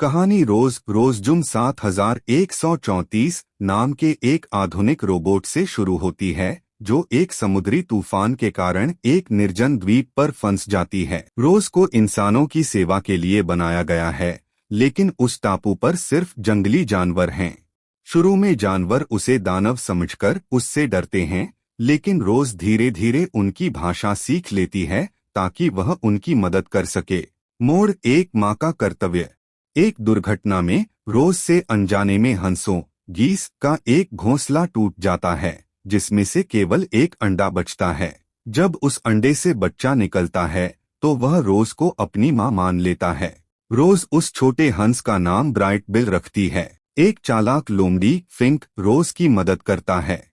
कहानी रोज़जुम 7134 नाम के एक आधुनिक रोबोट से शुरू होती है जो एक समुद्री तूफान के कारण एक निर्जन द्वीप पर फंस जाती है। रोज को इंसानों की सेवा के लिए बनाया गया है, लेकिन उस टापू पर सिर्फ जंगली जानवर हैं। शुरू में जानवर उसे दानव समझकर उससे डरते हैं, लेकिन रोज धीरे धीरे उनकी भाषा सीख लेती है ताकि वह उनकी मदद कर सके। मोड़ एक माँ का कर्तव्य। एक दुर्घटना में रोज से अनजाने में हंसों गीस का एक घोंसला टूट जाता है, जिसमें से केवल एक अंडा बचता है। जब उस अंडे से बच्चा निकलता है तो वह रोज को अपनी मां मान लेता है। रोज उस छोटे हंस का नाम ब्राइट बिल रखती है। एक चालाक लोमड़ी फिंक रोज की मदद करता है।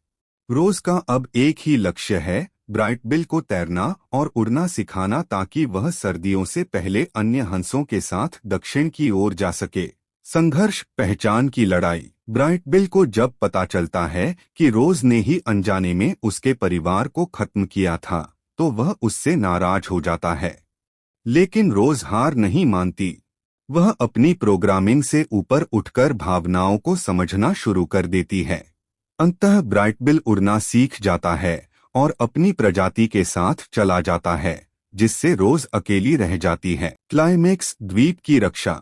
रोज का अब एक ही लक्ष्य है, ब्राइट बिल को तैरना और उड़ना सिखाना ताकि वह सर्दियों से पहले अन्य हंसों के साथ दक्षिण की ओर जा सके। संघर्ष पहचान की लड़ाई। ब्राइट बिल को जब पता चलता है कि रोज ने ही अनजाने में उसके परिवार को खत्म किया था, तो वह उससे नाराज हो जाता है। लेकिन रोज हार नहीं मानती। वह अपनी प्रोग्रामिंग से ऊपर उठकर भावनाओं को समझना शुरू कर देती है। अंततः ब्राइट बिल उड़ना सीख जाता है और अपनी प्रजाति के साथ चला जाता है, जिससे रोज अकेली रह जाती है। क्लाइमेक्स द्वीप की रक्षा।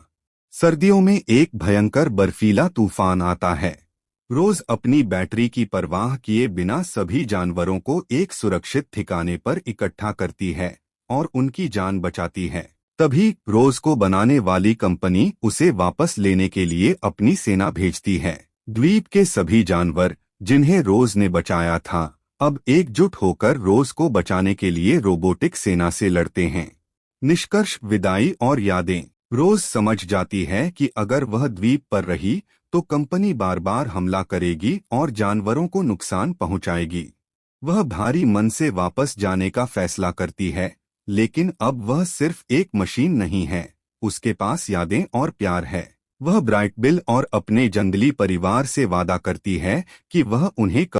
सर्दियों में एक भयंकर बर्फीला तूफान आता है। रोज अपनी बैटरी की परवाह किए बिना सभी जानवरों को एक सुरक्षित ठिकाने पर इकट्ठा करती है और उनकी जान बचाती है। तभी रोज को बनाने वाली कंपनी उसे वापस लेने के लिए अपनी सेना भेजती है। द्वीप के सभी जानवर जिन्हें रोज ने बचाया था, अब एकजुट होकर रोज को बचाने के लिए रोबोटिक सेना से लड़ते हैं। निष्कर्ष विदाई और यादें। रोज समझ जाती है कि अगर वह द्वीप पर रही तो कंपनी बार बार हमला करेगी और जानवरों को नुकसान पहुंचाएगी। वह भारी मन से वापस जाने का फैसला करती है, लेकिन अब वह सिर्फ एक मशीन नहीं है, उसके पास यादें और प्यार है। वह ब्राइट बिल और अपने जंगली परिवार से वादा करती है कि वह उन्हें